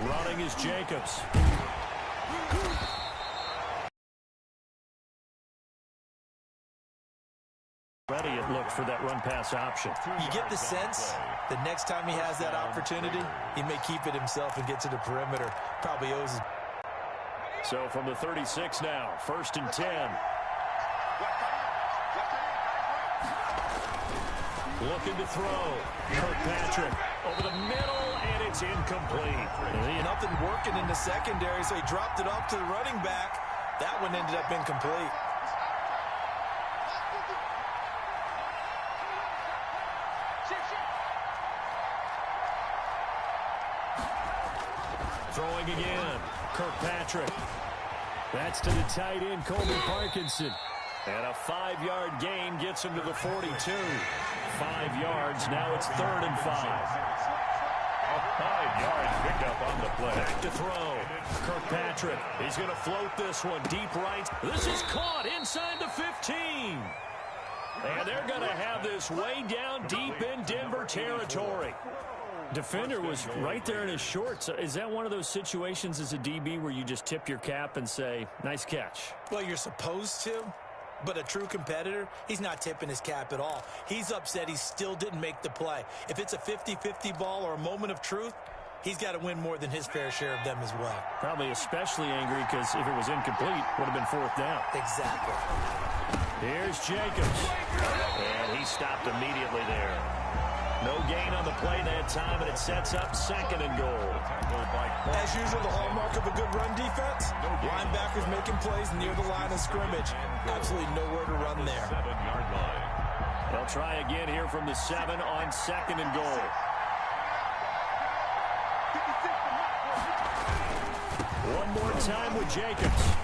Running is Jacobs. Ready, it looked for that run-pass option. You get the sense that next time he has that opportunity, he may keep it himself and get to the perimeter. Probably owes his... So from the 36 now, 1st and 10. Looking to throw. Kirkpatrick over the middle, and it's incomplete. Nothing working in the secondary, so he dropped it off to the running back. That one ended up incomplete. Throwing again. Kirkpatrick. That's to the tight end, Colby Parkinson. And a 5-yard gain gets him to the 42. 5 yards. Now it's 3rd and 5. A 5-yard pickup on the play. Back to throw. Kirkpatrick. He's going to float this one deep right. This is caught inside the 15. And they're going to have this way down deep in Denver territory. Defender was right there in his shorts. Is that one of those situations as a DB where you just tip your cap and say, nice catch? Well, you're supposed to, but a true competitor, he's not tipping his cap at all. He's upset he still didn't make the play. If it's a 50-50 ball or a moment of truth, he's got to win more than his fair share of them as well. Probably especially angry because if it was incomplete, it would have been 4th down. Exactly. Here's Jacobs. And he stopped immediately there. No gain on the play that time, and it sets up 2nd and goal. As usual, the hallmark of a good run defense, linebackers making plays near the line of scrimmage. Absolutely nowhere to run there. They'll try again here from the 7 on 2nd and goal. One more time with Jacobs.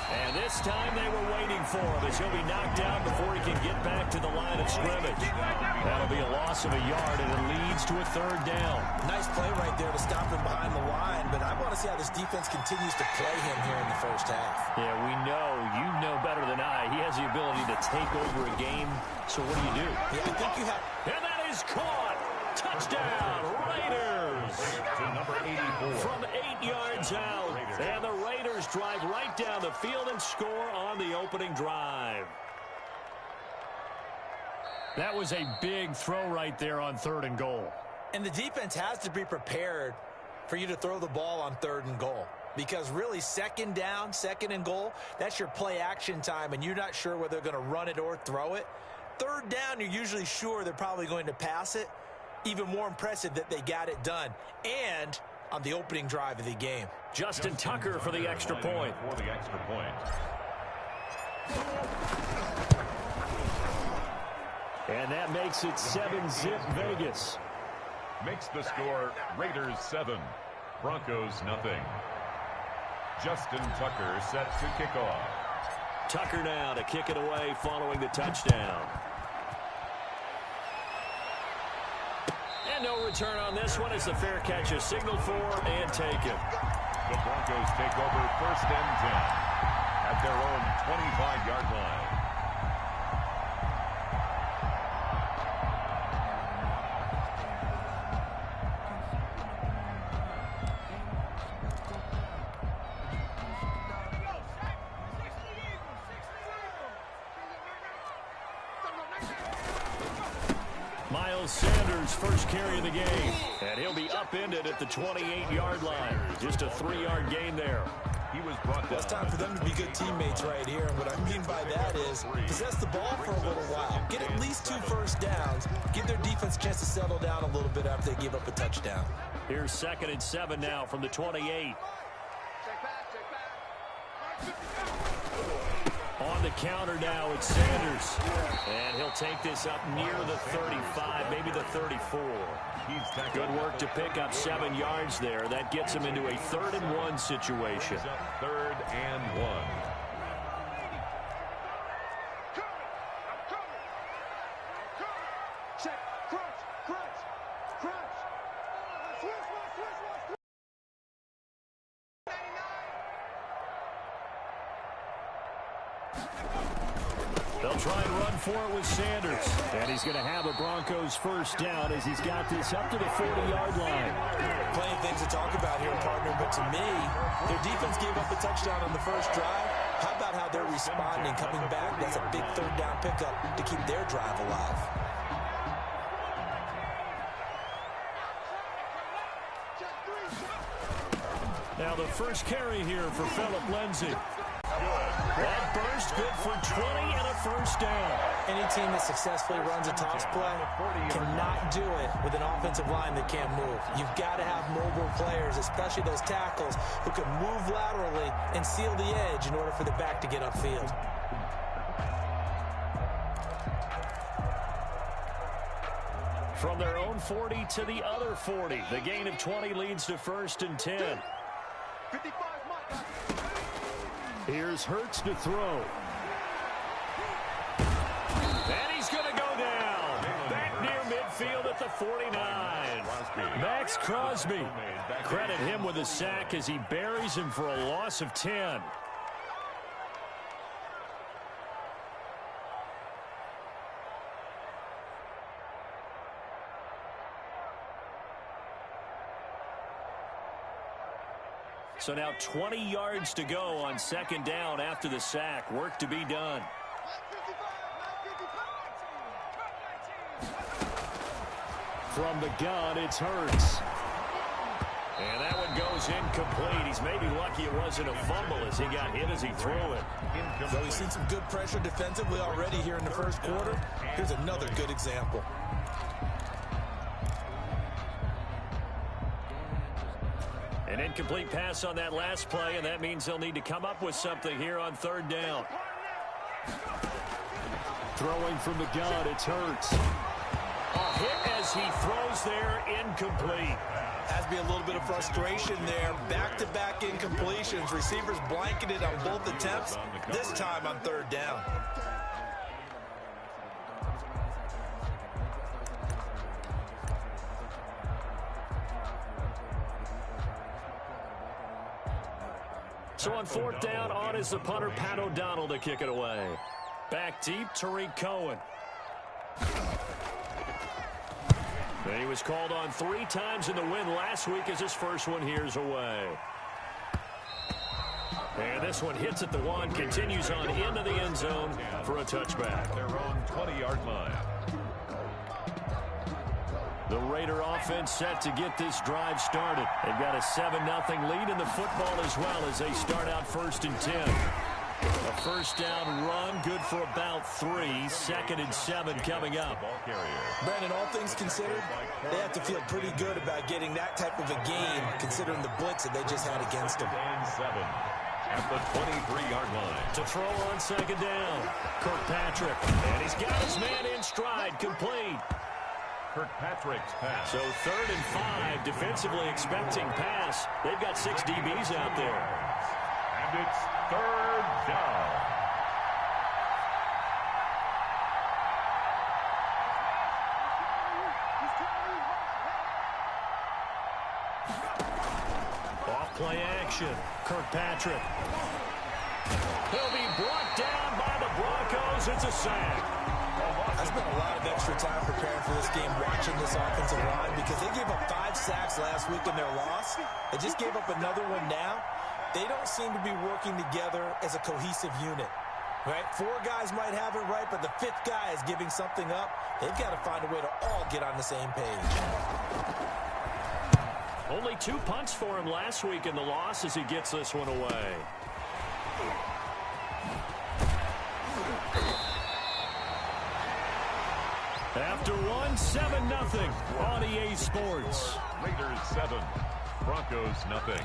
And this time they were waiting for him as he'll be knocked out before he can get back to the line of scrimmage. That'll be a loss of a yard, and it leads to a 3rd down. Nice play right there to stop him behind the line, but I want to see how this defense continues to play him here in the first half. Yeah, we know. You know better than I. He has the ability to take over a game, so what do? Yeah, I think you have... And that is caught! Touchdown, Raiders! To number 84. From 8 yards out. And the Raiders drive right down the field and score on the opening drive. That was a big throw right there on 3rd and goal. And the defense has to be prepared for you to throw the ball on 3rd and goal. Because really, 2nd down, 2nd and goal, that's your play action time, and you're not sure whether they're going to run it or throw it. 3rd down, you're usually sure they're probably going to pass it. Even more impressive that they got it done. And on the opening drive of the game. Justin Tucker for the extra point. And that makes it 7-zip Vegas. Makes the score Raiders 7, Broncos nothing. Justin Tucker set to kick off. Tucker now to kick it away following the touchdown. And no return on this one as the fair catch is signaled for and taken. The Broncos take over 1st and 10 at their own 25-yard line. Sanders' first carry of the game, and he'll be upended at the 28-yard line. Just a 3-yard gain there. He was brought down. It's time for them to be good teammates right here, and what I mean by that is possess the ball for a little while. Get at least 2 first downs. Give their defense a chance to settle down a little bit after they give up a touchdown. Here's 2nd and 7 now from the 28. On the counter now, it's Sanders. And he'll take this up near the 35, maybe the 34. Good work to pick up 7 yards there. That gets him into a 3rd and 1 situation. 3rd and 1. They'll try and run for it with Sanders. And he's going to have a Broncos first down as he's got this up to the 40-yard line. Plenty of things to talk about here, partner, but to me, their defense gave up a touchdown on the first drive. How about how they're responding, coming back? That's a big third down pickup to keep their drive alive. Now the first carry here for Phillip Lindsay. That burst good for 20 and a first down. Any team that successfully runs a toss play cannot do it with an offensive line that can't move. You've got to have mobile players, especially those tackles, who can move laterally and seal the edge in order for the back to get upfield. From their own 40 to the other 40. The gain of 20 leads to 1st and 10. Here's Hurts to throw. And he's going to go down. Back near midfield at the 49. Max Crosby. Credit him with a sack as he buries him for a loss of 10. So now 20 yards to go on 2nd down after the sack. Work to be done. From the gun, it's Hurts. And that one goes incomplete. He's maybe lucky it wasn't a fumble as he got hit as he threw it. So we've seen some good pressure defensively already here in the first quarter. Here's another good example. An incomplete pass on that last play, and that means they'll need to come up with something here on 3rd down. Throwing from the gun, it's Hurts. A hit as he throws there, incomplete. Has to be a little bit of frustration there. Back-to-back incompletions. Receivers blanketed on both attempts, this time on 3rd down. So on 4th down, on is the punter, Pat O'Donnell, to kick it away. Back deep, Tariq Cohen. And he was called on 3 times in the win last week as his first one here's away. And this one hits at the 1, continues on into the end zone for a touchback. Their own 20-yard line. The Raider offense set to get this drive started. They've got a 7-0 lead in the football as well as they start out 1st and 10. A first down run, good for about 3. 2nd and 7 coming up. Brandon, all things considered, they have to feel pretty good about getting that type of a game, considering the blitz that they just had against them. At the 23-yard line. To throw on 2nd down, Kirkpatrick. And he's got his man in stride, complete. Kirkpatrick's pass. So 3rd and 5, defensively expecting pass. They've got 6 DBs out there. And it's 3rd down. Off play action. Kirkpatrick. He'll be brought down by the Broncos. It's a sack. I spent a lot of extra time preparing for this game, watching this offensive line, because they gave up 5 sacks last week in their loss. They just gave up another one now. They don't seem to be working together as a cohesive unit, right? 4 guys might have it right, but the 5th guy is giving something up. They've got to find a way to all get on the same page. Only 2 punts for him last week in the loss as he gets this one away. After 7-0 on EA Sports. Raiders 7, Broncos nothing.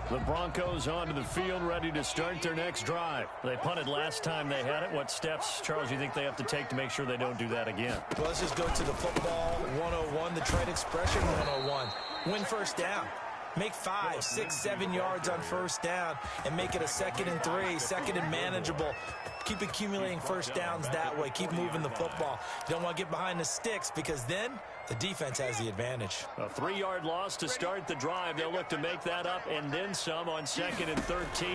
The Broncos onto the field, ready to start their next drive. They punted last time they had it. What steps, Charles, you think they have to take to make sure they don't do that again? Well, let's just go to the football 101, the trade expression 101. Win first down. Make 5, 6, 7 yards on first down and make it a 2nd and 3, 2nd and manageable. Keep accumulating first downs that way. Keep moving the football. You don't want to get behind the sticks because then the defense has the advantage. A 3-yard loss to start the drive. They'll look to make that up and then some on 2nd and 13.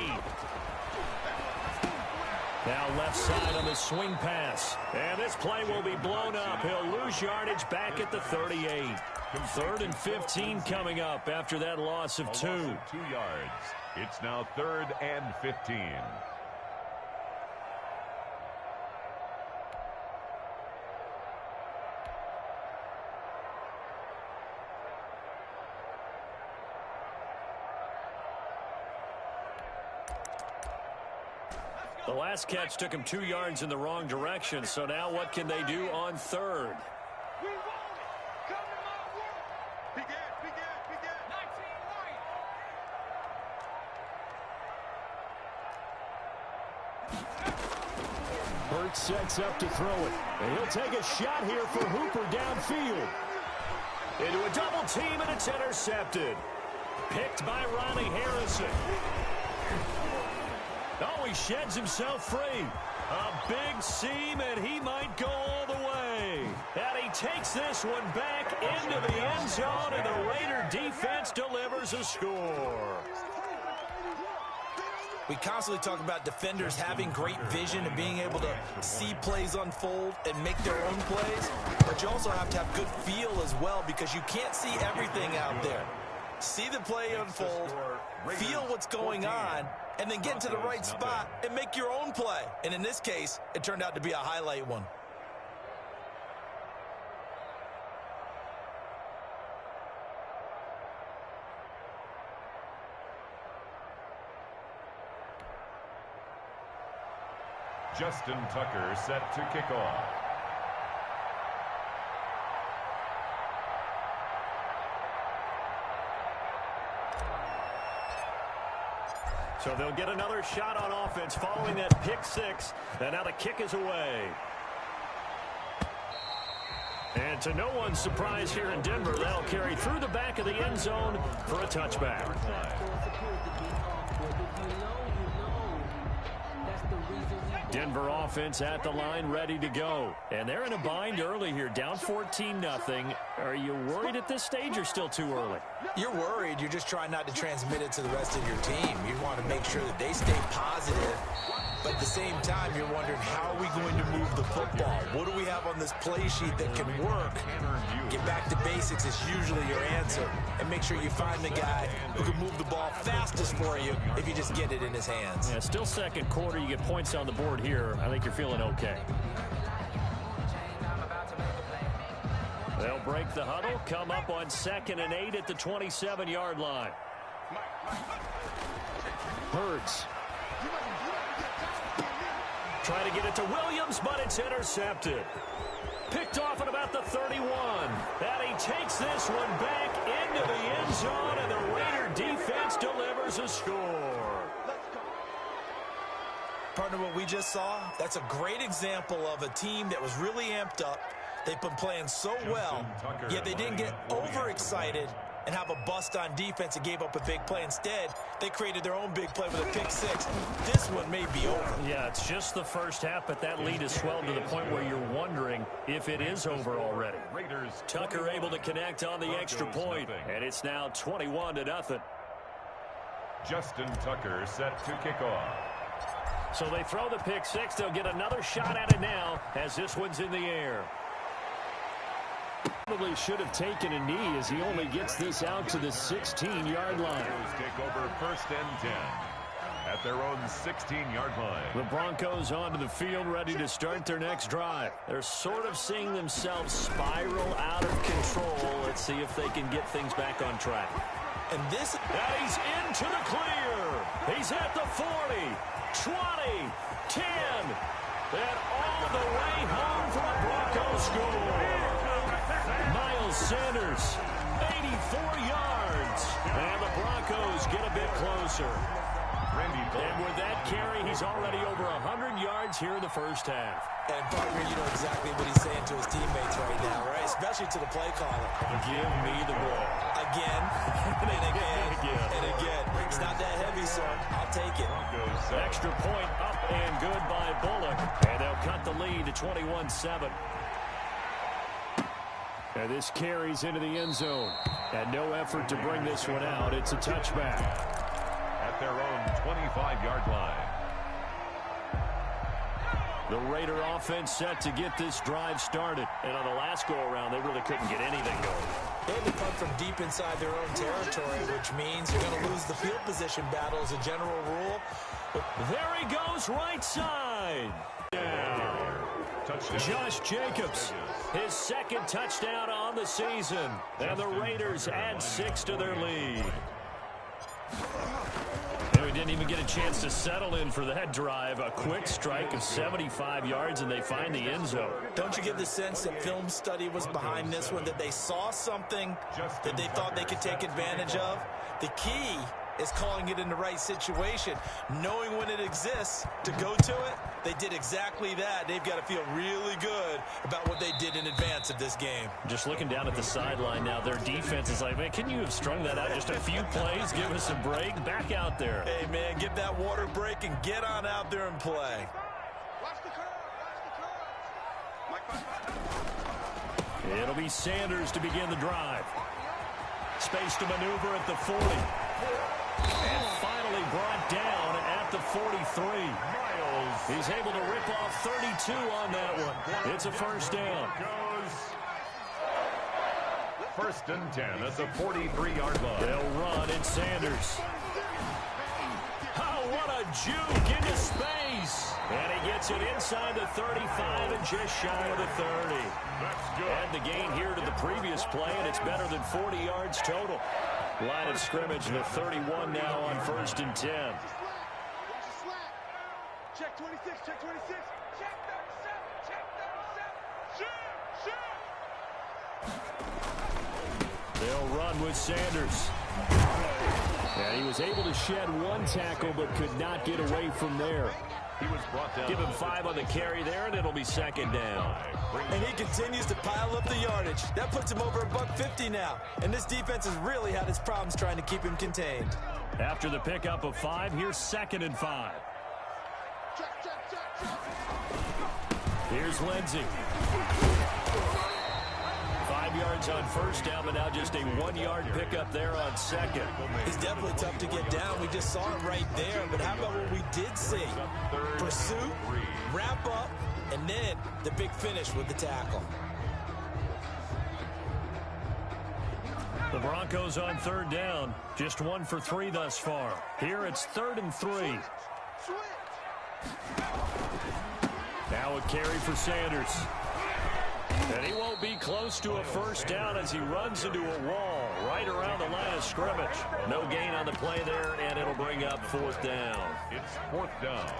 Now left side on the swing pass. And this play will be blown up. He'll lose yardage back at the 38. 3rd and 15 coming up after that loss of 2. 2 yards. It's now 3rd and 15. The last catch took him 2 yards in the wrong direction, so now what can they do on 3rd? Hurts sets up to throw it. And he'll take a shot here for Hooper downfield. Into a double team, and it's intercepted. Picked by Ronnie Harrison. Oh, he sheds himself free. A big seam, and he might go all the way. And he takes this one back into the end zone, and the Raider defense delivers a score. We constantly talk about defenders having great vision and being able to see plays unfold and make their own plays. But you also have to have good feel as well because you can't see everything out there. See the play unfold, feel what's going on, and then get to the right spot and make your own play. And in this case, it turned out to be a highlight one. Justin Tucker set to kick off. So they'll get another shot on offense following that pick 6. And now the kick is away. And to no one's surprise here in Denver, they'll carry through the back of the end zone for a touchback. Denver offense at the line, ready to go. And they're in a bind early here, down 14-0. Are you worried at this stage or still too early? You're worried. You're just trying not to transmit it to the rest of your team. You want to make sure that they stay positive. But at the same time, you're wondering, how are we going to move the football? What do we have on this play sheet that can work? Get back to basics is usually your answer. And make sure you find the guy who can move the ball fastest for you if you just get it in his hands. Yeah, still second quarter. You get points on the board here. I think you're feeling okay. They'll break the huddle, come up on 2nd and 8 at the 27-yard line. Hurts. Trying to get it to Williams, but it's intercepted. Picked off at about the 31. And he takes this one back into the end zone, and the Raider defense delivers a score. Partner, what we just saw, that's a great example of a team that was really amped up. They've been playing so well, yet they didn't get overexcited and have a bust on defense and gave up a big play. Instead, they created their own big play with a pick 6. This one may be over. Yeah, it's just the first half, but that lead has swelled to the point where you're wondering if it is over already. Tucker able to connect on the extra point, and it's now 21-0. Justin Tucker set to kick off. So they throw the pick 6. They'll get another shot at it now as this one's in the air. Probably should have taken a knee as he only gets this out to the 16-yard line. Take over 1st and 10 at their own 16-yard line. The Broncos onto the field, ready to start their next drive. They're sort of seeing themselves spiral out of control. Let's see if they can get things back on track. And this... Now he's into the clear. He's at the 40, 20, 10, and all the way home for a Broncos score. Miles Sanders, 84 yards. And the Broncos get a bit closer. And with that carry, he's already over 100 yards here in the first half. And partner, you know exactly what he's saying to his teammates right now, right? Especially to the play caller. Give me the ball. Again, and again, and again. It's not that heavy, son. I'll take it. Extra point up and good by Bullock. to 21-7. And this carries into the end zone. And no effort to bring this one out. It's a touchback. At their own 25-yard line. The Raider offense set to get this drive started. And on the last go-around, they really couldn't get anything going. They had to punt from deep inside their own territory, which means you're going to lose the field position battle as a general rule. There he goes, right side. Touchdown. Josh Jacobs, his second touchdown on the season. And the Raiders add 6 to their lead. And we didn't even get a chance to settle in for that drive. A quick strike of 75 yards, and they find the end zone. Don't you get the sense that film study was behind this one, that they saw something that they thought they could take advantage of? The key is calling it in the right situation, knowing when it exists to go to it. They did exactly that. They've got to feel really good about what they did in advance of this game. Just looking down at the sideline now, their defense is like, man, can you have strung that out just a few plays? Give us a break. Back out there. Hey, man, give that water break and get on out there and play. It'll be Sanders to begin the drive. Space to maneuver at the 40. And finally brought down at the 43. He's able to rip off 32 on that one. It's a first down. First and 10 at the 43-yard line. They'll run. It's Sanders. Oh, what a juke into space. And he gets it inside the 35 and just shy of the 30. That's good. And the gain here to the previous play, and it's better than 40 yards total. Line of scrimmage, the 31 now on first and 10. Check 26, check 26, check 37, check 37, shoot. They'll run with Sanders. And he was able to shed one tackle, but could not get away from there. He was brought down. Give him 5 on the carry there, and it'll be second down. And he continues to pile up the yardage. That puts him over $150 now. And this defense has really had its problems trying to keep him contained. After the pickup of 5, here's second and 5. Here's Lindsey. 5 yards on first down, but now just a 1-yard pickup there on second. It's definitely tough to get down. We just saw it right there. But how about what we did see? Pursuit, wrap up, and then the big finish with the tackle. The Broncos on third down. Just 1 for 3 thus far. Here it's 3rd and 3. Now a carry for Sanders. And he won't be close to a first down as he runs into a wall right around the line of scrimmage. No gain on the play there, and it'll bring up 4th down. It's 4th down.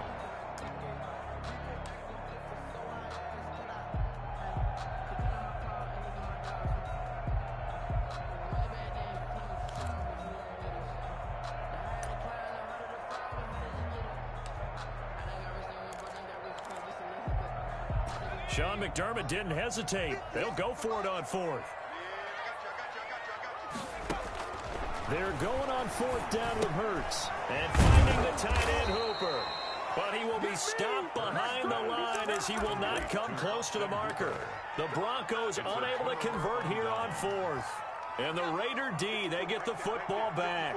Sean McDermott didn't hesitate. They'll go for it on 4th. They're going on 4th down with Hurts. And finding the tight end Hooper. But he will be stopped behind the line as he will not come close to the marker. The Broncos unable to convert here on 4th. And the Raider D, they get the football back.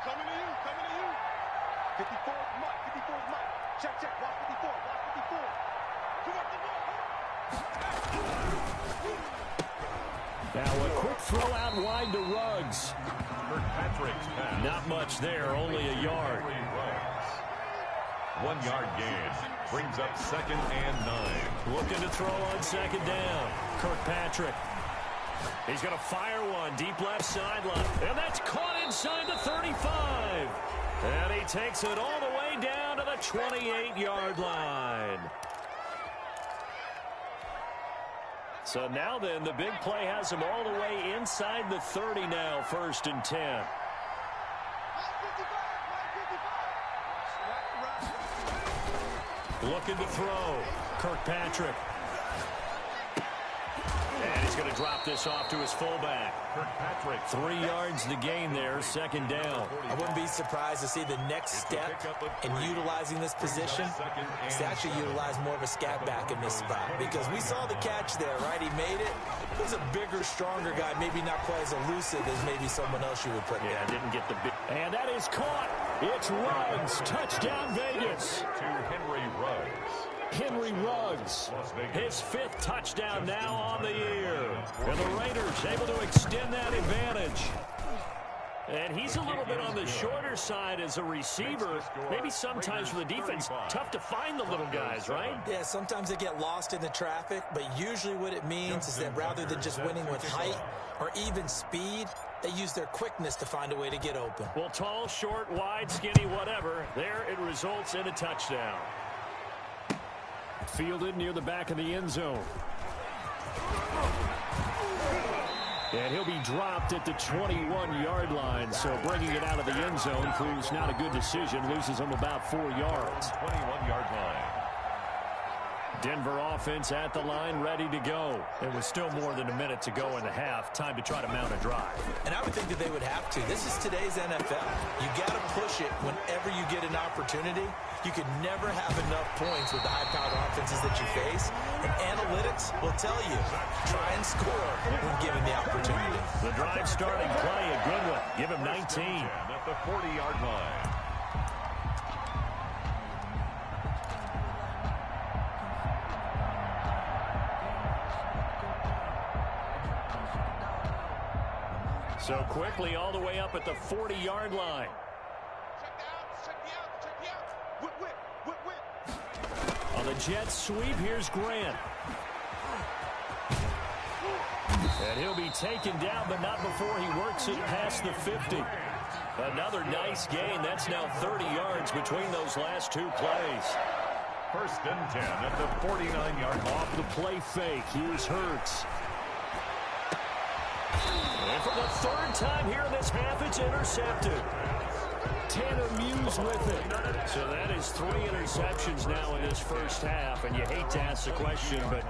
Coming to you. 54 Mike. Check, watch 54, watch 54. Now a quick throw out wide to Ruggs. Kirkpatrick's pass. Not much there, only a yard. 1 yard gain. Brings up 2nd and 9. Looking to throw on 2nd down. Kirkpatrick. He's going to fire one deep left sideline. And that's caught inside the 35. And he takes it all the way down to the 28-yard line. So now then, the big play has him all the way inside the 30 now, 1st and 10. Looking to throw. Kirkpatrick. And he's going to drop this off to his fullback. 3 yards to gain there, second down. I wouldn't be surprised to see the next step in utilizing this position is to actually utilize more of a scat back in this spot, because we saw the catch there, right? He made it. He was a bigger, stronger guy, maybe not quite as elusive as maybe someone else you would put there. Didn't get the big. And that is caught. It's Ruggs. Touchdown, Vegas. To Henry Ruggs. Henry Ruggs, his 5th touchdown now on the year. And the Raiders able to extend that advantage. And he's a little bit on the shorter side as a receiver. Maybe sometimes for the defense, tough to find the little guys, right? Yeah, sometimes they get lost in the traffic, but usually what it means is that rather than just winning with height or even speed, they use their quickness to find a way to get open. Well, tall, short, wide, skinny, whatever, there it results in a touchdown. Fielded near the back of the end zone. And he'll be dropped at the 21-yard line, so bringing it out of the end zone proves not a good decision. Loses him about 4 yards. 21-yard line. Denver offense at the line, ready to go. It was still more than a minute to go in the half. Time to try to mount a drive. And I would think that they would have to. This is today's NFL. You got to push it whenever you get an opportunity. You could never have enough points with the high-powered offenses that you face. And analytics will tell you, try and score when given the opportunity. The drive starting play, a good one. Give him 19. At the 40-yard line. So quickly all the way up at the 40-yard line. On the jet sweep, here's Grant. And he'll be taken down, but not before he works it past the 50. Another nice gain. That's now 30 yards between those last 2 plays. 1st and 10 at the 49-yard line. Off the play fake, here's Hurts. And for the 3rd time here in this half, it's intercepted. Tanner Muse with it. So that is 3 interceptions now in this first half, and you hate to ask the question, but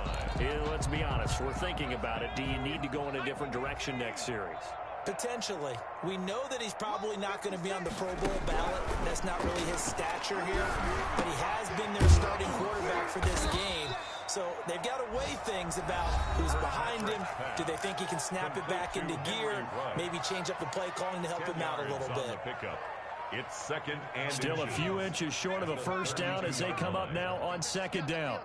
let's be honest, we're thinking about it. Do you need to go in a different direction next series? Potentially. We know that he's probably not going to be on the Pro Bowl ballot. That's not really his stature here, but he has been their starting quarterback for this game. So they've got to weigh things about who's behind him. Do they think he can snap it back into gear? Maybe change up the play calling to help him out a little bit. It's 2nd and still a few inches short of a first down as they come up now on 2nd down.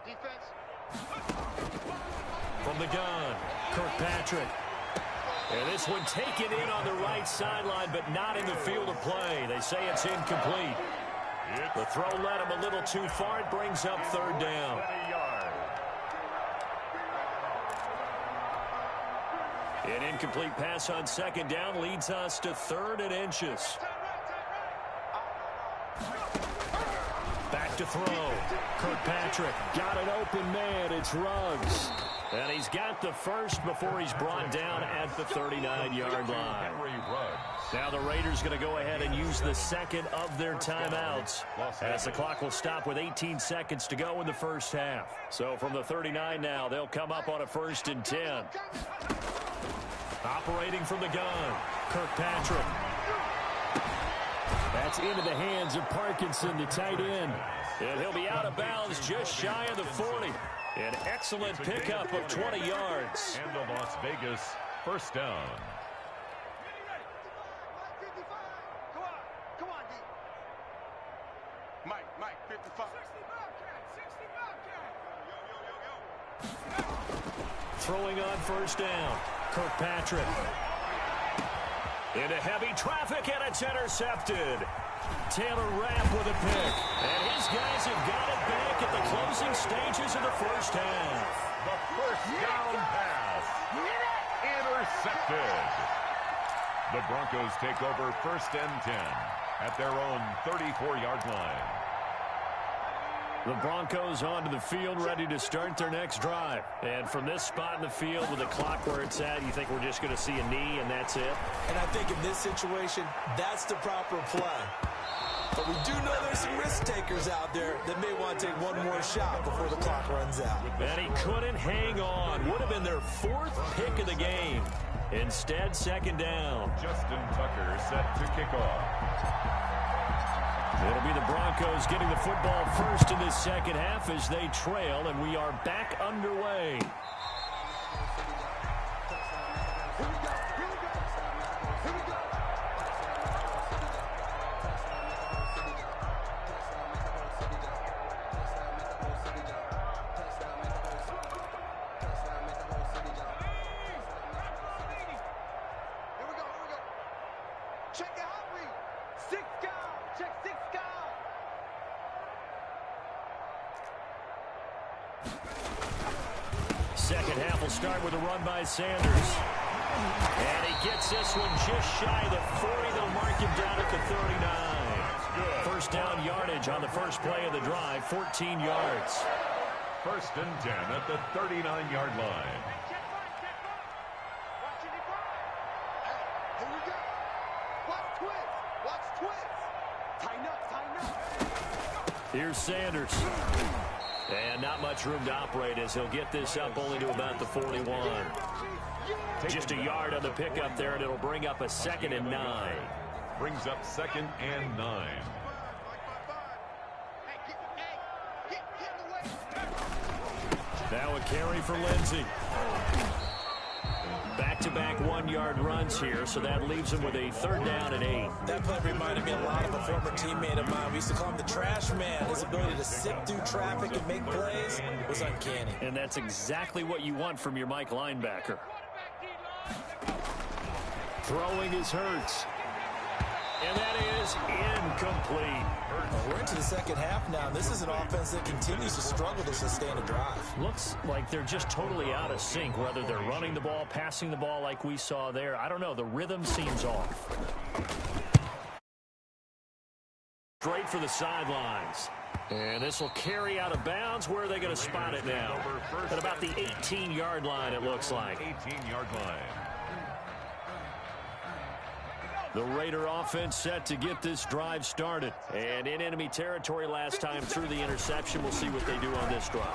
From the gun, Kirkpatrick. And this one taken in on the right sideline, but not in the field of play. They say it's incomplete. The throw led him a little too far. It brings up 3rd down. An incomplete pass on 2nd down leads us to 3rd and inches. Back to throw. Kirkpatrick got an open man. It's Ruggs. And he's got the first before he's brought down at the 39-yard line. Now the Raiders going to go ahead and use the 2nd of their timeouts as the clock will stop with 18 seconds to go in the first half. So from the 39 now, they'll come up on a 1st and 10. Operating from the gun, Kirkpatrick. That's into the hands of Parkinson, the tight end. And he'll be out of bounds just shy of the 40. An excellent pickup of 20 yards. And the Las Vegas 1st down. Come on, D. Mike, 55. 60 Throwing on 1st down, Kirkpatrick. Into heavy traffic, and it's intercepted. Taylor Rapp with a pick. And his guys have got it back at the closing stages of the first half. The 1st down pass. Intercepted. The Broncos take over 1st and 10 at their own 34-yard line. The Broncos onto the field, ready to start their next drive. And from this spot in the field with the clock where it's at, you think we're just going to see a knee and that's it? And I think in this situation, that's the proper play. But we do know there's some risk takers out there that may want to take one more shot before the clock runs out. And he couldn't hang on. Would have been their 4th pick of the game. Instead, second down. Justin Tucker set to kick off. It'll be the Broncos getting the football first in this second half as they trail, and we are back underway. Second half will start with a run by Sanders. And he gets this one just shy of the 40. They'll mark him down at the 39. First down yardage on the first play of the drive, 14 yards. First and 10 at the 39-yard line. Here we go. Watch twist. Watch twist. Tighten up, tighten up. Here's Sanders. And not much room to operate as he'll get this up only to about the 41. Just a yard on the pickup there, and it'll bring up a 2nd and 9. Brings up 2nd and 9. Now a carry for Lindsey. Back-to-back 1-yard runs here, so that leaves him with a 3rd down and 8. That play reminded me a lot of a former teammate of mine. We used to call him the trash man. His ability to sift through traffic and make plays was uncanny. And that's exactly what you want from your Mike linebacker. Throwing is Hurts. And that is incomplete. We're into the second half now. This is an offense that continues to struggle to sustain a drive. Looks like they're just totally out of sync, whether they're running the ball, passing the ball like we saw there. I don't know. The rhythm seems off. Straight for the sidelines. And this will carry out of bounds. Where are they going to spot it now? At about the 18-yard line, it looks like. 18-yard line. The Raider offense set to get this drive started. And in enemy territory last time through the interception. We'll see what they do on this drive.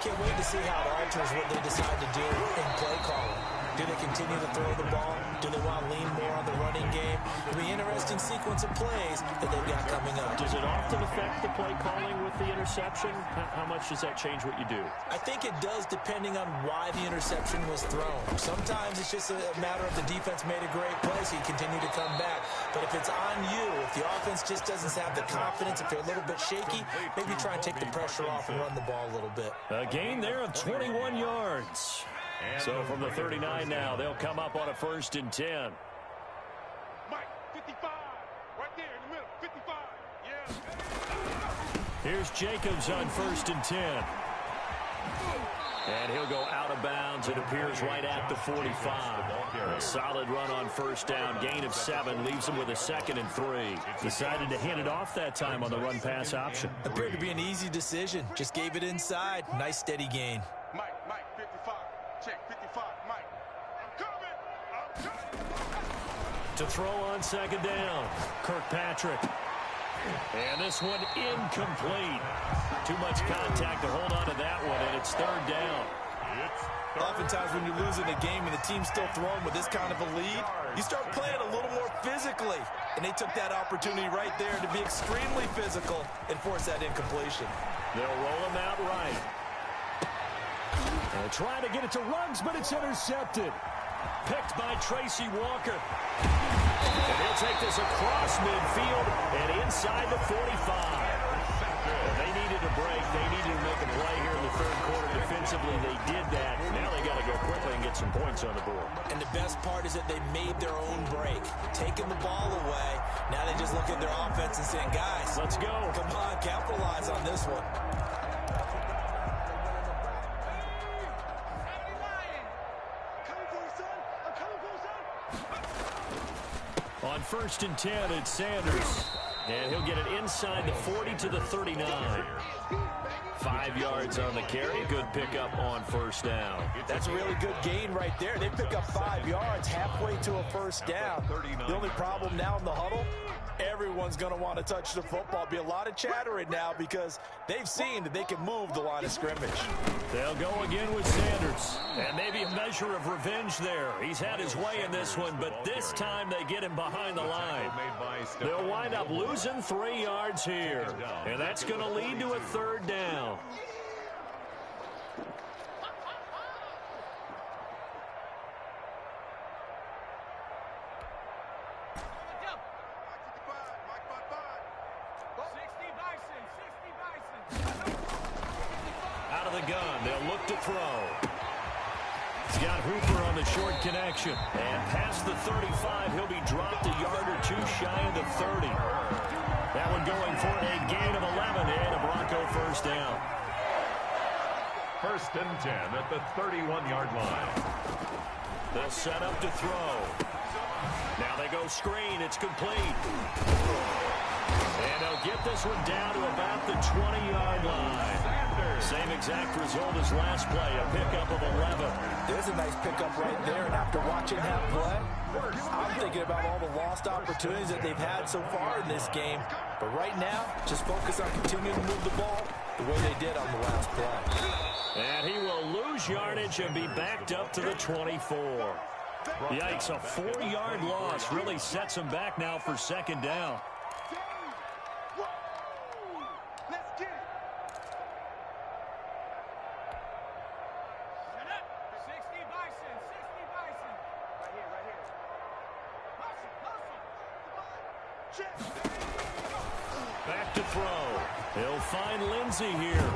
Can't wait to see how it alters what they decide to do in play calling. Do they continue to throw the ball? Do they want to lean more on the running game? It'll be an interesting sequence of plays that they've got coming up. Does it often affect the play calling with the interception? How much does that change what you do? I think it does depending on why the interception was thrown. Sometimes it's just a matter of the defense made a great play, so you continue to come back. But if it's on you, if the offense just doesn't have the confidence, if they're a little bit shaky, maybe try and take the pressure off and run the ball a little bit. A gain there of 21 yards. So from the 39 now, they'll come up on a 1st and 10. Mike, 55. Right there in the middle. 55. Yeah. Here's Jacobs on 1st and 10. And he'll go out of bounds. It appears right at the 45. A solid run on 1st down. Gain of 7 leaves him with a 2nd and 3. Decided to hand it off that time on the run-pass option. Appeared to be an easy decision. Just gave it inside. Nice steady gain. Mike, 55. Check, 55. Mike. I'm coming. To throw on 2nd down, Kirkpatrick. And this one incomplete. Too much contact to hold on to that one, and it's 3rd down. Oftentimes when you're losing a game and the team's still throwing with this kind of a lead, you start playing a little more physically. And they took that opportunity right there to be extremely physical and force that incompletion. They'll roll him out right. And trying to get it to Ruggs, but it's intercepted. Picked by Tracy Walker. And he'll take this across midfield and inside the 45. They needed a break. They needed to make a play here in the 3rd quarter. Defensively, they did that. Now they got to go quickly and get some points on the board. And the best part is that they made their own break. Taking the ball away. Now they just look at their offense and saying, guys, let's go. Come on, capitalize on this one. On 1st and 10, it's Sanders. And he'll get it inside the 40 to the 39. 5 yards on the carry. Good pickup on first down. That's a really good gain right there. They pick up 5 yards halfway to a first down. The only problem now in the huddle, everyone's going to want to touch the football. Be a lot of chattering now because they've seen that they can move the line of scrimmage. They'll go again with Sanders. And maybe a measure of revenge there. He's had his way in this one, but this time they get him behind the line. They'll wind up losing 3 yards here. And that's going to lead to a third down. Out of the gun, they'll look to throw. He's got Hooper on the short connection. And past the 35, he'll be dropped a yard or two shy of the 30. That one going for a gain of 11 and a Bronco first down. 1st and 10 at the 31-yard line. They'll set up to throw. Now they go screen. It's complete. And they'll get this one down to about the 20-yard line. Same exact result as last play, a pickup of 11. There's a nice pickup right there, and after watching that play, I'm thinking about all the lost opportunities that they've had so far in this game. But right now, just focus on continuing to move the ball the way they did on the last play. And he will lose yardage and be backed up to the 24. Yikes, a 4-yard loss really sets him back now for second down. Back to throw. He'll find Lindsey here.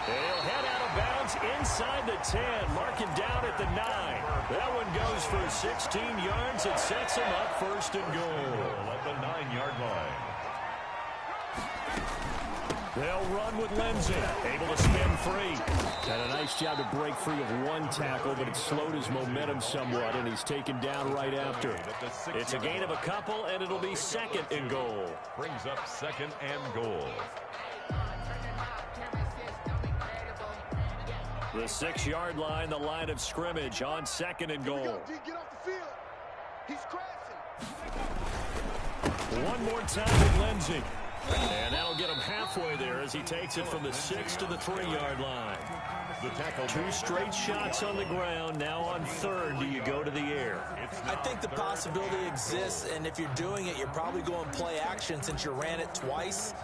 And he'll head out of bounds inside the 10, marking down at the 9. That one goes for 16 yards. It sets him up 1st and goal. At the 9-yard line. They'll run with Lindsey, able to spin free. Had a nice job to break free of one tackle, but it slowed his momentum somewhat, and he's taken down right after. It's a gain of a couple, and it'll be 2nd and goal. Brings up 2nd and goal. The 6-yard line, the line of scrimmage on 2nd and goal. Get off the field. He's crashing. One more time with Lindsey. And that'll get him halfway there as he takes it from the 6 to the 3-yard line. The tackle. 2 straight shots on the ground. Now on 3rd, do you go to the air? I think the possibility exists, and if you're doing it, you're probably going play action since you ran it twice.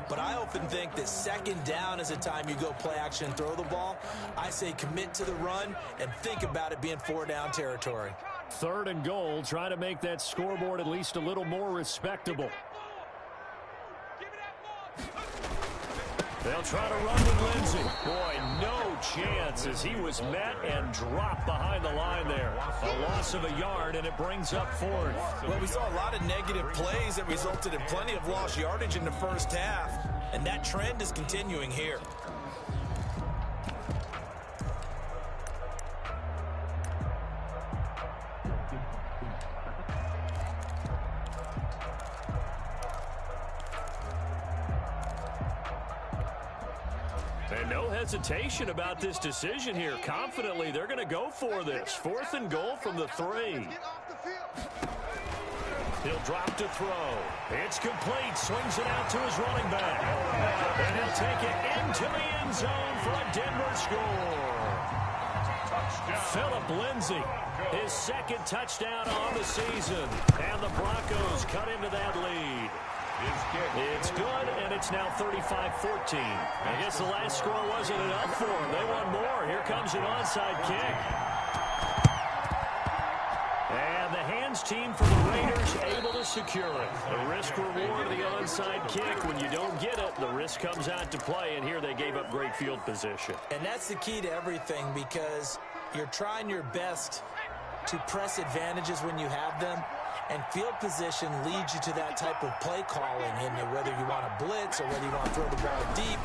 But I often think that 2nd down is a time you go play action and throw the ball. I say commit to the run and think about it being 4-down territory. 3rd and goal, try to make that scoreboard at least a little more respectable. They'll try to run with Lindsey. Boy, no chance as he was met and dropped behind the line there. A loss of a yard, and it brings up 4th. Well, we saw a lot of negative plays that resulted in plenty of lost yardage in the first half, and that trend is continuing here. And no hesitation about this decision here. Confidently, they're going to go for this. 4th and goal from the 3. He'll drop to throw. It's complete. Swings it out to his running back. And he'll take it into the end zone for a Denver score. Phillip Lindsay, his 2nd touchdown on the season. And the Broncos cut into that lead. It's good, and it's now 35-14. I guess the last score wasn't enough for them. They want more. Here comes an onside kick. And the hands team for the Raiders able to secure it. The risk-reward of the onside kick. When you don't get it, the risk comes out to play, and here they gave up great field position. And that's the key to everything, because you're trying your best to press advantages when you have them. And field position leads you to that type of play calling, and whether you want to blitz or whether you want to throw the ball deep,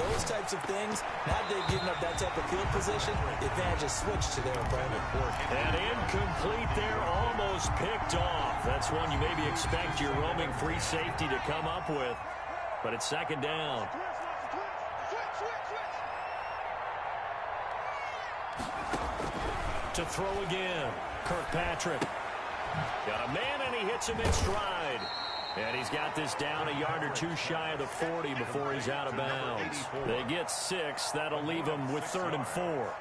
those types of things. Now they've given up that type of field position, the advantage is switched to their opponent. And incomplete there, almost picked off. That's one you maybe expect your roaming free safety to come up with, but it's 2nd down. Switch. To throw again, Kirkpatrick. Got a man, and he hits him in stride. And he's got this down a yard or two shy of the 40 before he's out of bounds. They get 6. That'll leave them with 3rd and 4.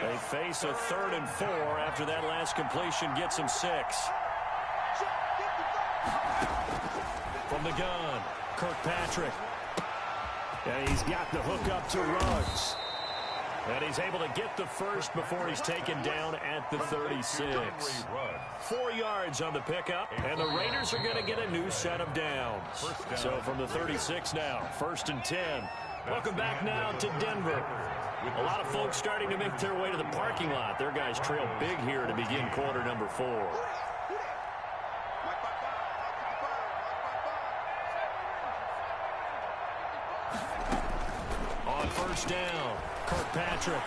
They face a 3rd and 4 after that last completion gets them 6. From the gun, Kirkpatrick. And he's got the hook up to Ruggs. And he's able to get the first before he's taken down at the 36. 4 yards on the pickup, and the Raiders are going to get a new set of downs. So from the 36 now, 1st and 10. Welcome back now to Denver. A lot of folks starting to make their way to the parking lot. Their guys trail big here to begin quarter number 4. On 1st down, Kirkpatrick.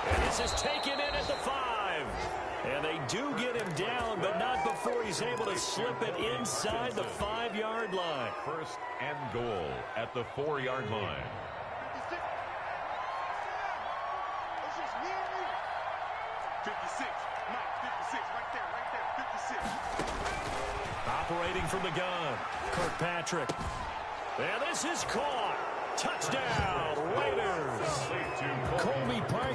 And this is taken in at the 5. And they do get him down, but not before he's able to slip it inside the 5-yard line. 1st and goal at the 4-yard line. 56, Mike, 56, right there, 56. Operating from the gun, Kirkpatrick. And this is caught. Touchdown, Raiders. Colby Parker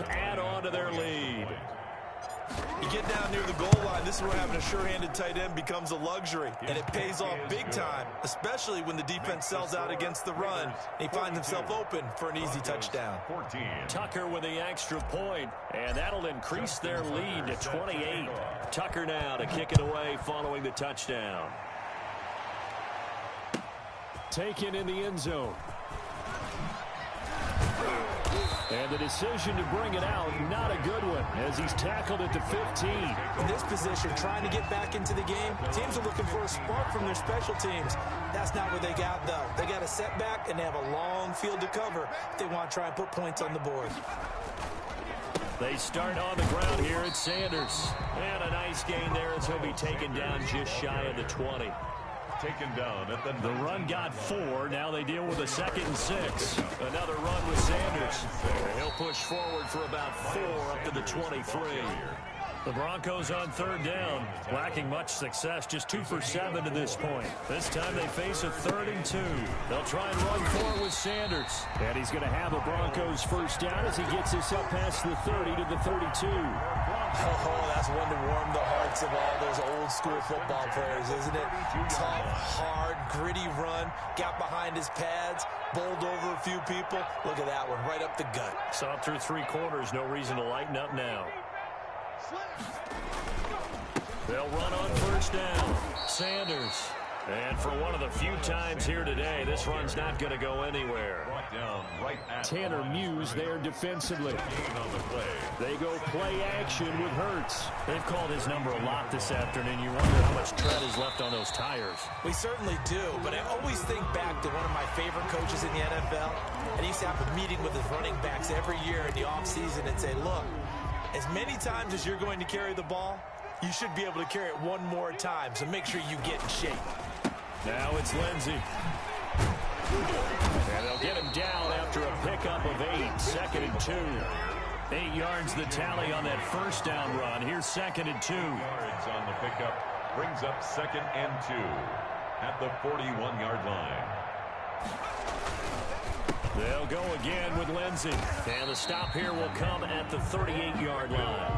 add on to their lead. You get down near the goal line, this is where having a sure-handed tight end becomes a luxury, and it pays off big time, especially when the defense sells out against the run, and he finds himself open for an easy touchdown. 14. Tucker with the extra point, and that'll increase their lead to 28. Tucker now to kick it away following the touchdown. Taken in the end zone. And the decision to bring it out, not a good one, as he's tackled at the 15. In this position, trying to get back into the game, teams are looking for a spark from their special teams. That's not what they got, though. They got a setback, and they have a long field to cover if they want to try and put points on the board. They start on the ground here at Sanders. And a nice gain there as he'll be taken down just shy of the 20. Taken down at the run got 4. Now they deal with a 2nd and 6. Another run with Sanders. He'll push forward for about 4 up to the 23. The Broncos on 3rd down, lacking much success, just 2 for 7 to this point. This time they face a 3rd and 2. They'll try and run 4 with Sanders. And he's going to have the Broncos 1st down as he gets this up past the 30 to the 32. Oh, that's one to warm the hearts of all those old-school football players, isn't it? Tough, hard, gritty run, got behind his pads, bowled over a few people. Look at that one, right up the gut. Saw through 3 quarters, no reason to lighten up now. They'll run on 1st down. Sanders. And for one of the few times here today, this run's not going to go anywhere. Tanner Muse there defensively. They go play action with Hurts. They've called his number a lot this afternoon. You wonder how much tread is left on those tires. We certainly do, but I always think back to one of my favorite coaches in the NFL. And he used to have a meeting with his running backs every year in the offseason and say, look, as many times as you're going to carry the ball, you should be able to carry it one more time, so make sure you get in shape. Now it's Lindsey. And they'll get him down after a pickup of 8, 2nd and 2. 8 yards the tally on that 1st down run. Here's 2nd and 2. Yards on the pickup brings up 2nd and 2 at the 41-yard line. They'll go again with Lindsey. And the stop here will come at the 38-yard line.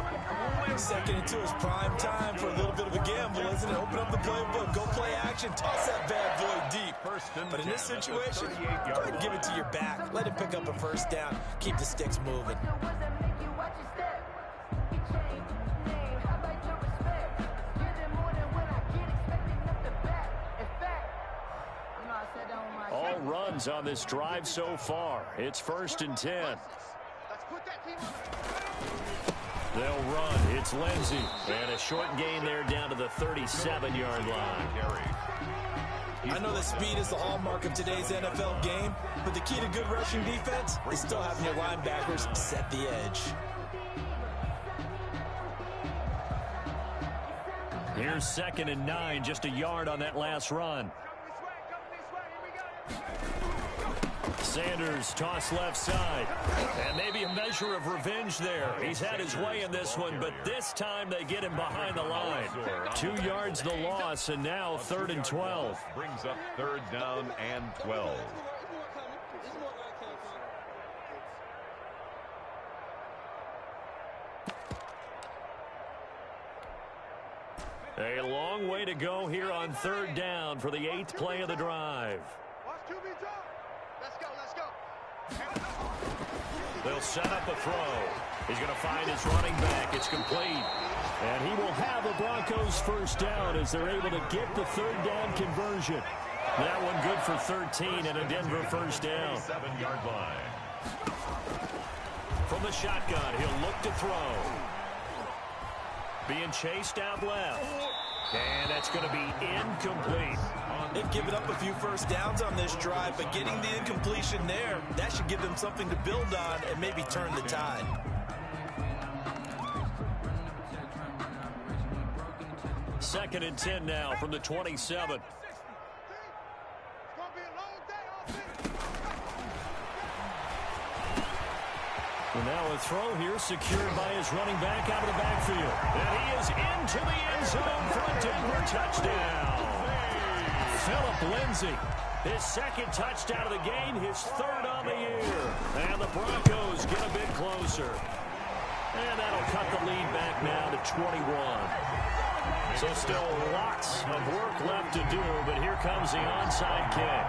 2nd and 2 is prime time for a little bit of a gamble, isn't it? Open up the playbook, go play action, toss that bad boy deep. But in this situation, go ahead and give it to your back. Let him pick up a 1st down. Keep the sticks moving. All runs on this drive so far. It's 1st and 10. They'll run. It's Lindsey. And a short gain there down to the 37-yard line. I know that speed is the hallmark of today's NFL game, but the key to good rushing defense is still having your linebackers set the edge. Here's 2nd and 9, just a yard on that last run. Sanders toss left side. And maybe a measure of revenge there. He's had his way in this one, but this time they get him behind the line. 2 yards the loss, and now 3rd and 12. Brings up 3rd down and 12. A long way to go here on 3rd down for the 8th play of the drive. They'll set up a throw. He's going to find his running back. It's complete. And he will have the Broncos 1st down as they're able to get the 3rd down conversion. That one good for 13 and a Denver 1st down. 7-yard line. From the shotgun, he'll look to throw. Being chased out left. And that's going to be incomplete. They've given up a few 1st downs on this drive, but getting the incompletion there, that should give them something to build on and maybe turn the tide. Second and 10 now from the 27. And now a throw here secured by his running back out of the backfield. And he is into the end zone for a Denver touchdown. Phillip Lindsay, his 2nd touchdown of the game, his 3rd on the year. And the Broncos get a bit closer. And that'll cut the lead back now to 21. So still lots of work left to do, but here comes the onside kick.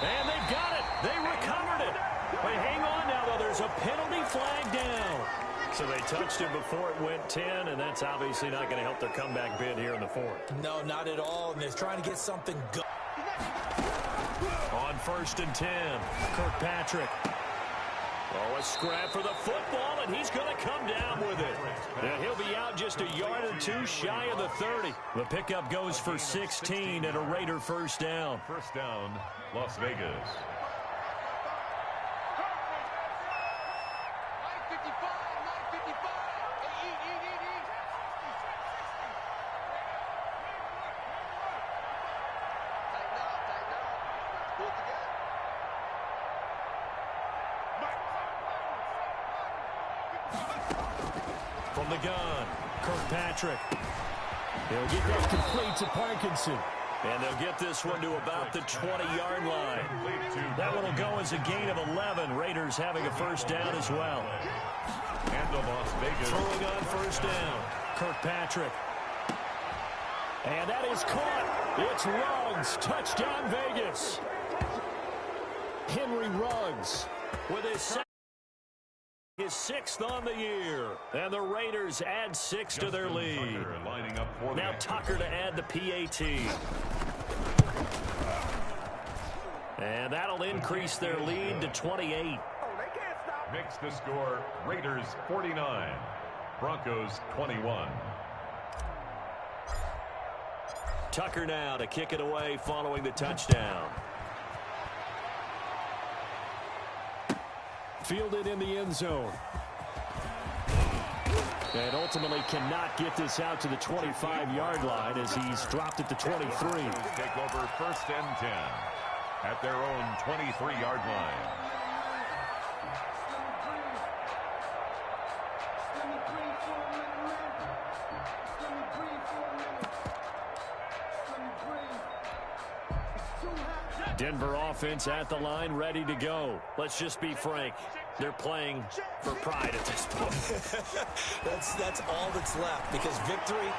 And they've got it. They recovered it. But hang on now, though. There's a penalty flag down. So they touched it before it went 10, and that's obviously not going to help their comeback bid here in the 4th. No, not at all, and they're trying to get something good. On 1st and 10, Kirkpatrick. Oh, a scrap for the football, and he's going to come down with it. And he'll be out just a yard or 2 shy of the 30. The pickup goes for 16 and a Raider 1st down. 1st down, Las Vegas. From the gun, Kirkpatrick. He'll get that complete to Parkinson. And they'll get this one to about the 20-yard line. That one will go as a gain of 11. Raiders having a 1st down as well. And the Las Vegas. Throwing on 1st down, Kirkpatrick. And that is caught. It's Ruggs. Touchdown, Vegas. Henry Ruggs with his 6th on the year. And the Raiders add 6 to their lead. Now Tucker to add the PAT. And that'll increase their lead to 28. Makes the score Raiders 49, Broncos 21. Tucker now to kick it away following the touchdown. Fielded in the end zone. And ultimately cannot get this out to the 25-yard line as he's dropped it to 23. Take over 1st and 10 at their own 23-yard line. Denver offense at the line, ready to go. Let's just be frank. They're playing for pride at this point. That's all that's left, because victory,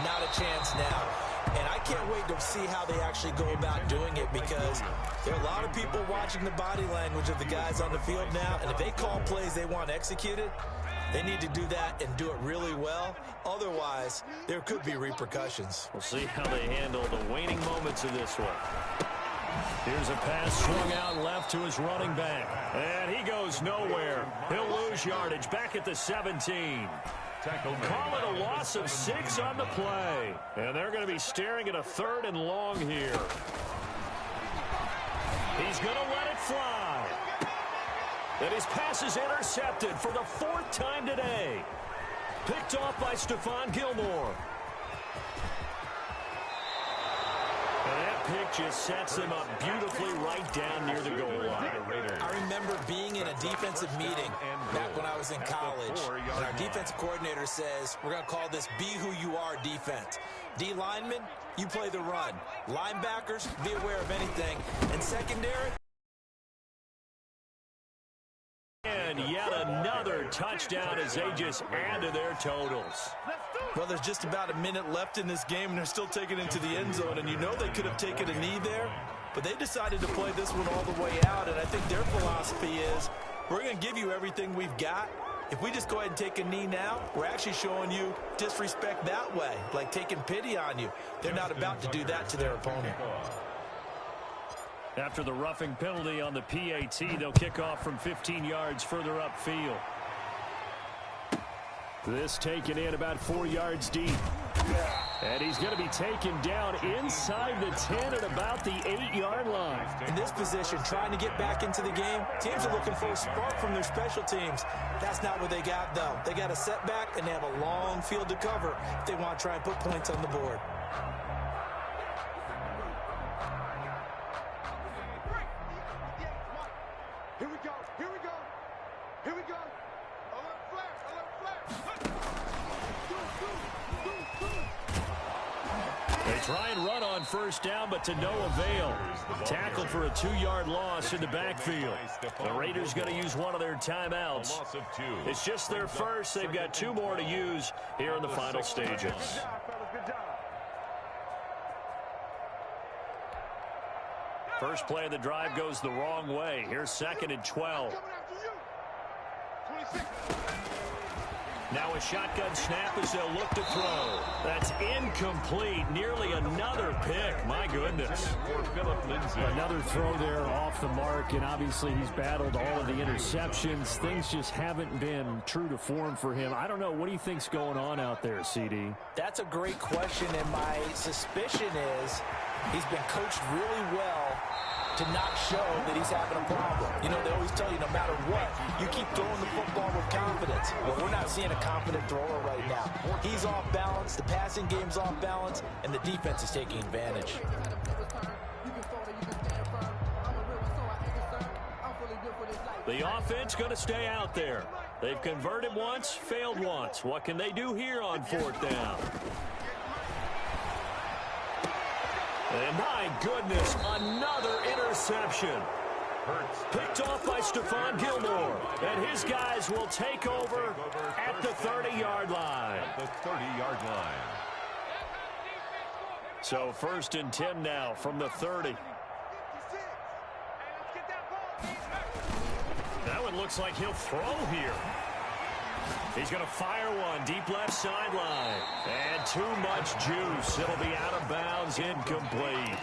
not a chance now. And I can't wait to see how they actually go about doing it, because there are a lot of people watching the body language of the guys on the field now, and if they call plays they want executed, they need to do that and do it really well. Otherwise, there could be repercussions. We'll see how they handle the waning moments of this one. Here's a pass swung out left to his running back. And he goes nowhere. He'll lose yardage back at the 17. Call it a loss of 6 on the play. And they're going to be staring at a 3rd and long here. He's going to let it fly. And his pass is intercepted for the 4th time today. Picked off by Stephon Gilmore. And that pick just sets him up beautifully right down near the goal line. I remember being in a defensive meeting back when I was in college, and our defensive coordinator says, we're going to call this Be Who You Are defense. D linemen, you play the run. Linebackers, be aware of anything. And secondary, and yet another touchdown as they just add to their totals. well, there's just about a minute left in this game, and they're still taking it into the end zone. And you know they could have taken a knee there, but they decided to play this one all the way out. And I think their philosophy is, we're going to give you everything we've got. If we just go ahead and take a knee now, we're actually showing you disrespect that way, like taking pity on you. They're not about to do that to their opponent. After the roughing penalty on the PAT, they'll kick off from 15 yards further upfield. This taken in about 4 yards deep. And he's going to be taken down inside the 10 at about the 8-yard line. In this position, trying to get back into the game, teams are looking for a spark from their special teams. That's not what they got, though. They got a setback, and they have a long field to cover if they want to try and put points on the board. Here we go. Here we go. Here we go. Alert flash. Alert flash. They try and run on first down, but to no avail. Tackled for a 2-yard loss in the backfield. The Raiders going to use one of their timeouts. It's just their first. They've got 2 more to use here in the final stages. First play of the drive goes the wrong way. Here's 2nd and 12. Now a shotgun snap as they'll look to throw. That's incomplete. Nearly another pick. My goodness. Another throw there off the mark, and obviously he's battled all of the interceptions. Things just haven't been true to form for him. I don't know. What do you think's going on out there, CD? That's a great question, and my suspicion is he's been coached really well to not show that he's having a problem. You know, they always tell you no matter what, you keep throwing the football with confidence. Well, we're not seeing a confident thrower right now. He's off balance, the passing game's off balance, and the defense is taking advantage. The offense going to stay out there. They've converted once, failed once. What can they do here on 4th down? And my goodness, another interception. Picked off by Stephon Gilmore. And his guys will take over at the 30-yard line. So 1st and 10 now from the 30. That one looks like he'll throw here. He's going to fire one deep left sideline. And too much juice. It'll be out of bounds, incomplete.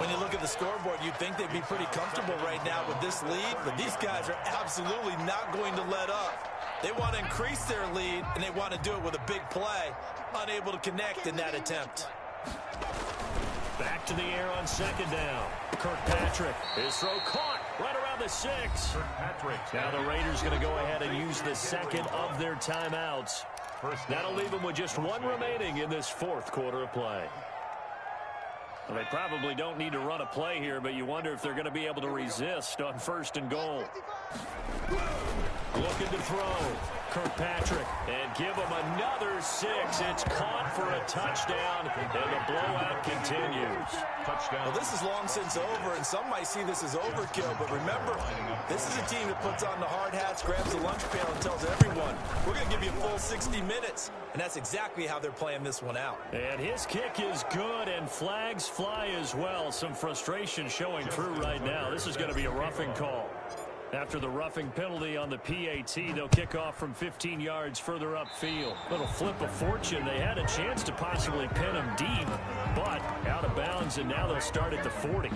When you look at the scoreboard, you'd think they'd be pretty comfortable right now with this lead, but these guys are absolutely not going to let up. They want to increase their lead, and they want to do it with a big play. Unable to connect in that attempt. Back to the air on 2nd down. Kirkpatrick, his throw caught right around the 6. Now the Raiders going to go ahead and use the 2nd of their timeouts. That'll leave them with just 1 remaining in this 4th quarter of play. Well, they probably don't need to run a play here, but you wonder if they're going to be able to resist on 1st and goal. Looking to throw. Kirkpatrick, and give him another 6. It's caught for a touchdown, and the blowout continues. Well, this is long since over, and some might see this as overkill, but remember, this is a team that puts on the hard hats, grabs the lunch pail, and tells everyone, we're going to give you a full 60 minutes, and that's exactly how they're playing this one out. And his kick is good, and flags fly as well. Some frustration showing through right now. This is going to be a roughing call. After the roughing penalty on the PAT, they'll kick off from 15 yards further upfield. Little flip of fortune. They had a chance to possibly pin him deep, but out of bounds, and now they'll start at the 40.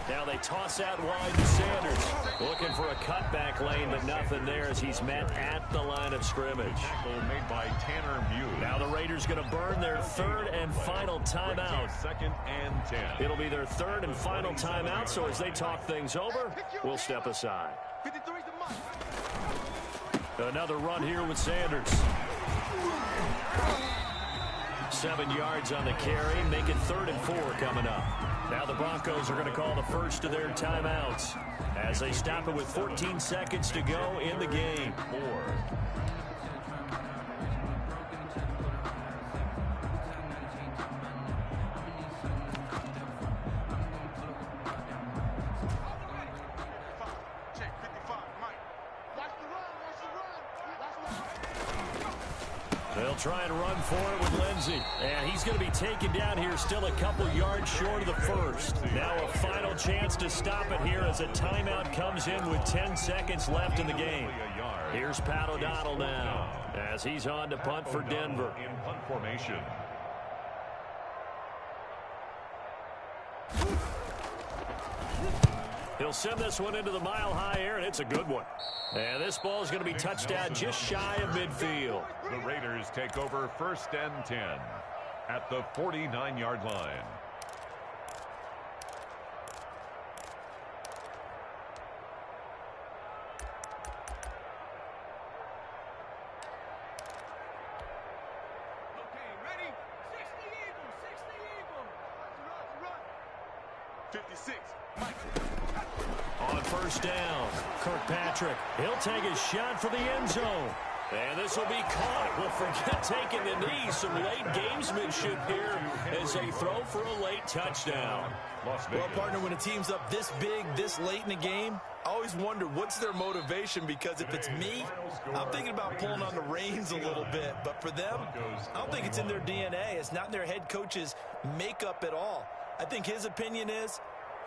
Now they toss out wide to Sanders. Looking for a cutback lane, but nothing there as he's met at the line of scrimmage. Tackle made by Tanner Mew. Now the Raiders going to burn their third and final timeout. 2nd and 10. It'll be their third and final timeout, so as they talk things over, we'll step aside. 53's the mark. Another run here with Sanders. 7 yards on the carry, make it 3rd and 4 coming up. Now the Broncos are going to call the first of their timeouts as they stop it with 14 seconds to go in the game. 4. Check 55, Mike. Watch the run, watch the run. They'll try and run for it with Lindsey. And he's going to be taken down here still a couple yards short of the first. Now a final chance to stop it here as a timeout comes in with 10 seconds left in the game. Here's Pat O'Donnell now as he's on to punt for Denver. In punt formation. He'll send this one into the mile-high air, and it's a good one. And this ball is going to be touched down just shy of midfield. The Raiders take over 1st and 10 at the 49-yard line. Okay, ready? 60 Eagle. 56, Mike. On 1st down, Kirkpatrick. He'll take a shot for the end zone. And this will be caught. Well, forget taking the knee. Some late gamesmanship here as they throw for a late touchdown. Well, partner, when a team's up this big, this late in the game, I always wonder what's their motivation, because if it's me, I'm thinking about pulling on the reins a little bit. But for them, I don't think it's in their DNA. It's not in their head coach's makeup at all. I think his opinion is,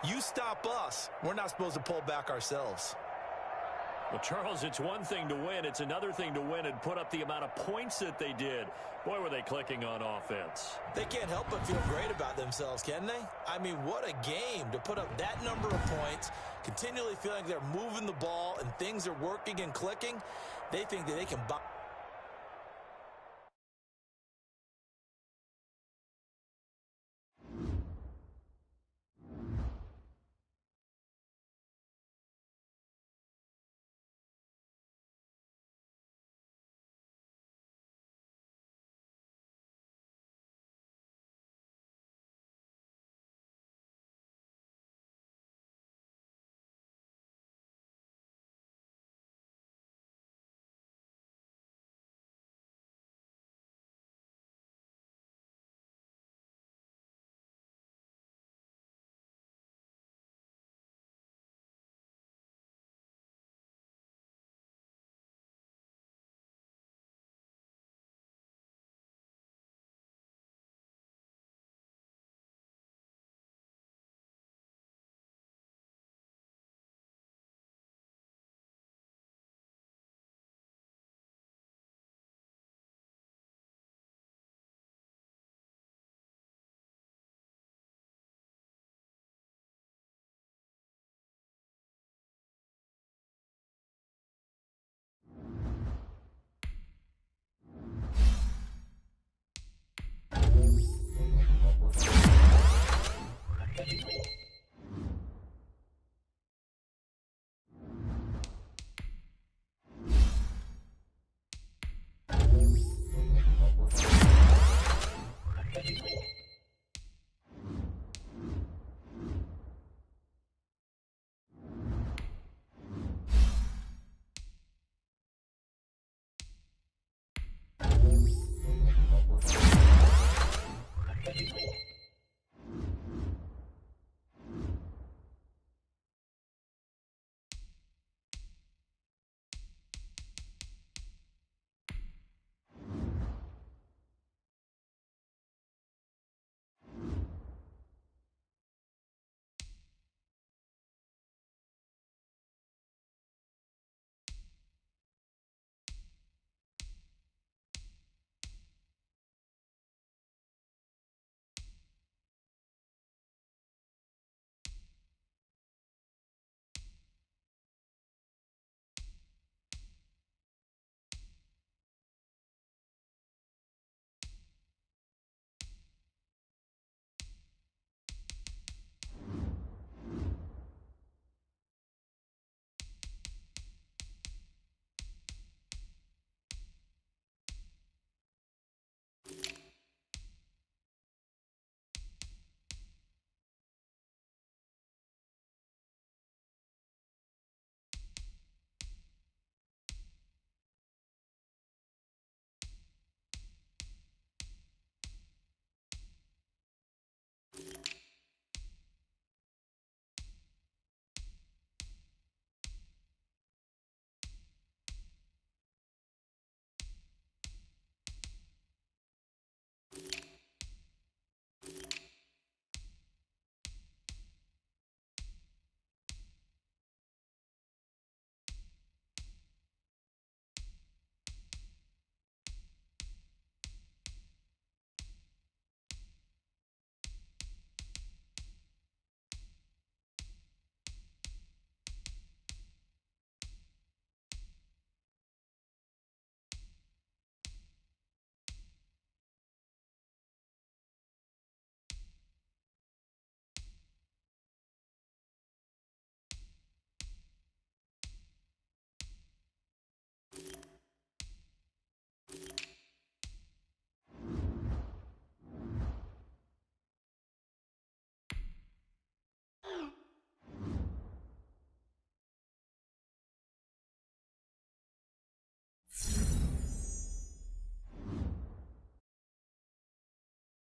you stop us, we're not supposed to pull back ourselves. Well, Charles, it's one thing to win. It's another thing to win and put up the amount of points that they did. Boy, were they clicking on offense. They can't help but feel great about themselves, can they? I mean, what a game to put up that number of points, continually feeling like they're moving the ball and things are working and clicking. They think that they can buy